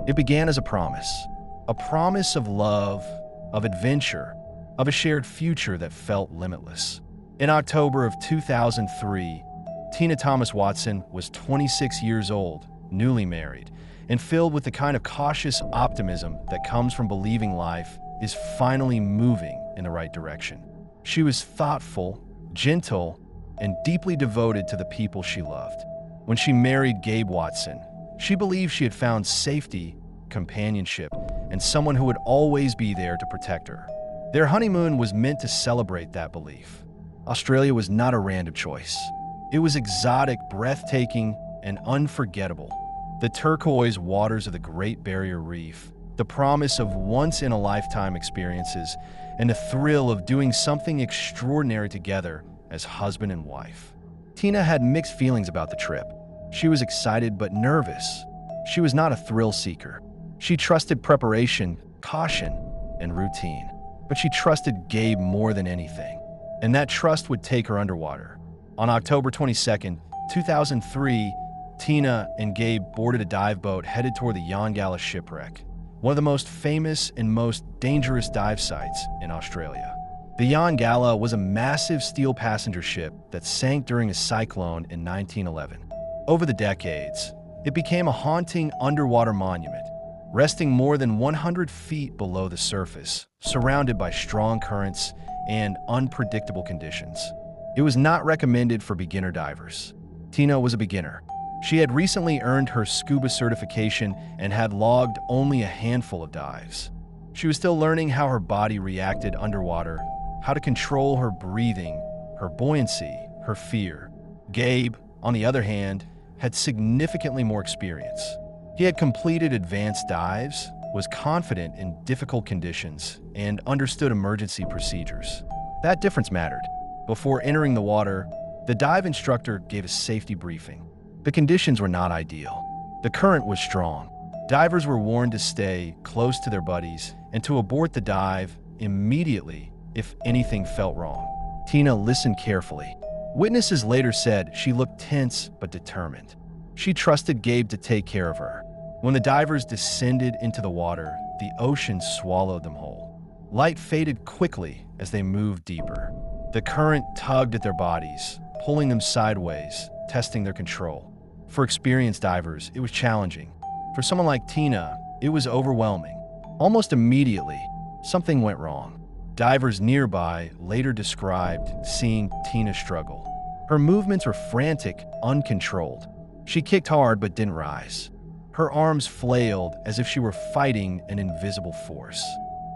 It began as a promise of love, of adventure, of a shared future that felt limitless. In October of 2003, Tina Thomas Watson was 26 years old, newly married, and filled with the kind of cautious optimism that comes from believing life is finally moving in the right direction. She was thoughtful, gentle, and deeply devoted to the people she loved. When she married Gabe Watson, she believed she had found safety, companionship, and someone who would always be there to protect her. Their honeymoon was meant to celebrate that belief. Australia was not a random choice. It was exotic, breathtaking, and unforgettable. The turquoise waters of the Great Barrier Reef, the promise of once-in-a-lifetime experiences, and the thrill of doing something extraordinary together as husband and wife. Tina had mixed feelings about the trip. She was excited but nervous. She was not a thrill seeker. She trusted preparation, caution, and routine. But she trusted Gabe more than anything, and that trust would take her underwater. On October 22, 2003, Tina and Gabe boarded a dive boat headed toward the Yongala shipwreck, one of the most famous and most dangerous dive sites in Australia. The Yongala was a massive steel passenger ship that sank during a cyclone in 1911. Over the decades, it became a haunting underwater monument, resting more than 100 feet below the surface, surrounded by strong currents and unpredictable conditions. It was not recommended for beginner divers. Tina was a beginner. She had recently earned her scuba certification and had logged only a handful of dives. She was still learning how her body reacted underwater, how to control her breathing, her buoyancy, her fear. Gabe, on the other hand, had significantly more experience. He had completed advanced dives, was confident in difficult conditions, and understood emergency procedures. That difference mattered. Before entering the water, the dive instructor gave a safety briefing. The conditions were not ideal. The current was strong. Divers were warned to stay close to their buddies and to abort the dive immediately if anything felt wrong. Tina listened carefully. Witnesses later said she looked tense but determined. She trusted Gabe to take care of her. When the divers descended into the water, the ocean swallowed them whole. Light faded quickly as they moved deeper. The current tugged at their bodies, pulling them sideways, testing their control. For experienced divers, it was challenging. For someone like Tina, it was overwhelming. Almost immediately, something went wrong. Divers nearby later described seeing Tina struggle. Her movements were frantic, uncontrolled. She kicked hard but didn't rise. Her arms flailed as if she were fighting an invisible force.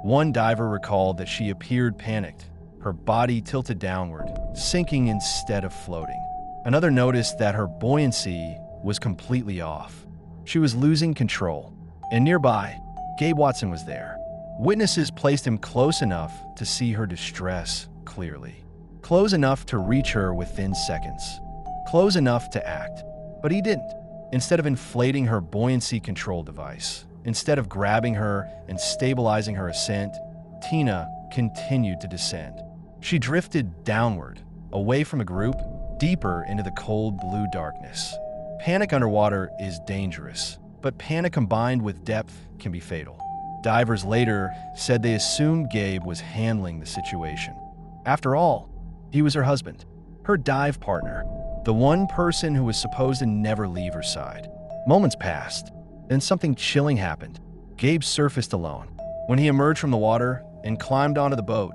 One diver recalled that she appeared panicked, her body tilted downward, sinking instead of floating. Another noticed that her buoyancy was completely off. She was losing control. And nearby, Gabe Watson was there. Witnesses placed him close enough to see her distress clearly. Close enough to reach her within seconds. Close enough to act. But he didn't. Instead of inflating her buoyancy control device, instead of grabbing her and stabilizing her ascent, Tina continued to descend. She drifted downward, away from a group, deeper into the cold blue darkness. Panic underwater is dangerous, but panic combined with depth can be fatal. Divers later said they assumed Gabe was handling the situation. After all, he was her husband, her dive partner, the one person who was supposed to never leave her side. Moments passed, then something chilling happened. Gabe surfaced alone. When he emerged from the water and climbed onto the boat,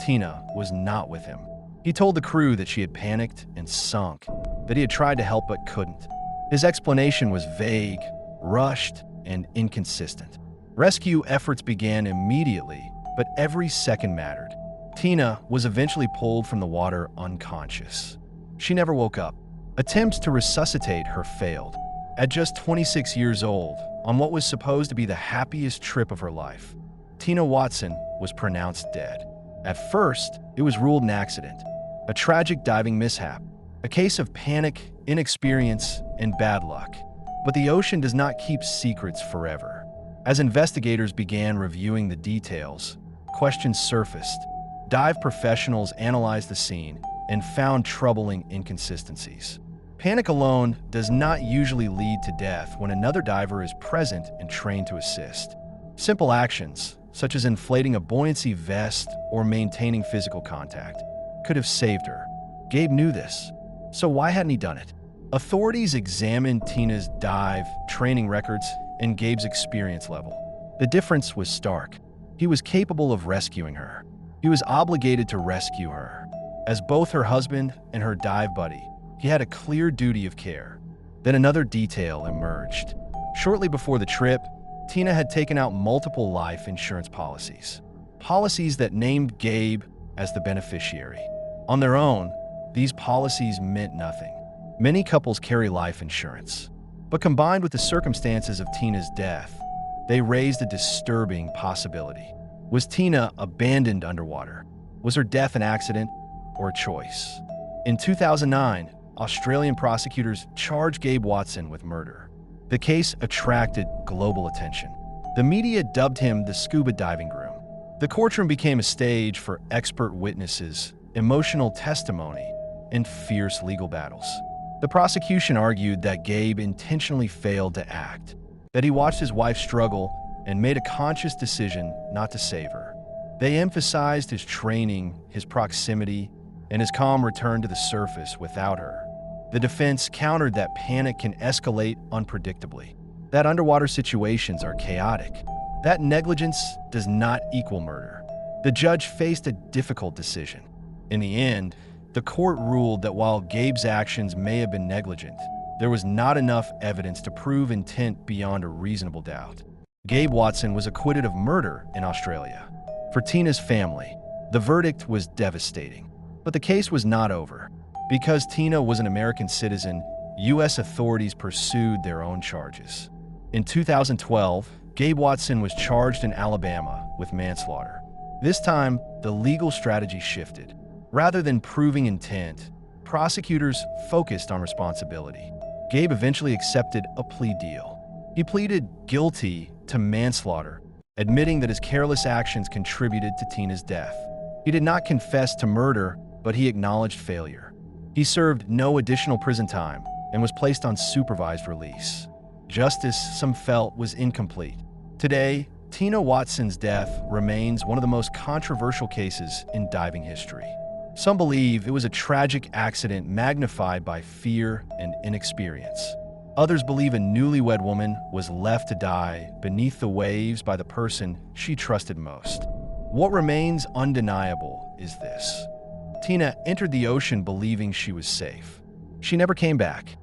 Tina was not with him. He told the crew that she had panicked and sunk, that he had tried to help but couldn't. His explanation was vague, rushed, and inconsistent. Rescue efforts began immediately, but every second mattered. Tina was eventually pulled from the water unconscious. She never woke up. Attempts to resuscitate her failed. At just 26 years old, on what was supposed to be the happiest trip of her life, Tina Watson was pronounced dead. At first, it was ruled an accident, a tragic diving mishap, a case of panic, inexperience, and bad luck. But the ocean does not keep secrets forever. As investigators began reviewing the details, questions surfaced. Dive professionals analyzed the scene and found troubling inconsistencies. Panic alone does not usually lead to death when another diver is present and trained to assist. Simple actions, such as inflating a buoyancy vest or maintaining physical contact, could have saved her. Gabe knew this, so why hadn't he done it? Authorities examined Tina's dive training records and Gabe's experience level. The difference was stark. He was capable of rescuing her. He was obligated to rescue her. As both her husband and her dive buddy, he had a clear duty of care. Then another detail emerged. Shortly before the trip, Tina had taken out multiple life insurance policies. Policies that named Gabe as the beneficiary. On their own, these policies meant nothing. Many couples carry life insurance, but combined with the circumstances of Tina's death, they raised a disturbing possibility. Was Tina abandoned underwater? Was her death an accident or a choice? In 2009, Australian prosecutors charged Gabe Watson with murder. The case attracted global attention. The media dubbed him the scuba diving groom. The courtroom became a stage for expert witnesses, emotional testimony, and fierce legal battles. The prosecution argued that Gabe intentionally failed to act, that he watched his wife struggle and made a conscious decision not to save her. They emphasized his training, his proximity, and his calm return to the surface without her. The defense countered that panic can escalate unpredictably, that underwater situations are chaotic, that negligence does not equal murder. The judge faced a difficult decision. In the end, the court ruled that while Gabe's actions may have been negligent, there was not enough evidence to prove intent beyond a reasonable doubt. Gabe Watson was acquitted of murder in Australia. For Tina's family, the verdict was devastating. But the case was not over. Because Tina was an American citizen, U.S. authorities pursued their own charges. In 2012, Gabe Watson was charged in Alabama with manslaughter. This time, the legal strategy shifted. Rather than proving intent, prosecutors focused on responsibility. Gabe eventually accepted a plea deal. He pleaded guilty to manslaughter, admitting that his careless actions contributed to Tina's death. He did not confess to murder, but he acknowledged failure. He served no additional prison time and was placed on supervised release. Justice, some felt, was incomplete. Today, Tina Watson's death remains one of the most controversial cases in diving history. Some believe it was a tragic accident magnified by fear and inexperience. Others believe a newlywed woman was left to die beneath the waves by the person she trusted most. What remains undeniable is this: Tina entered the ocean believing she was safe. She never came back.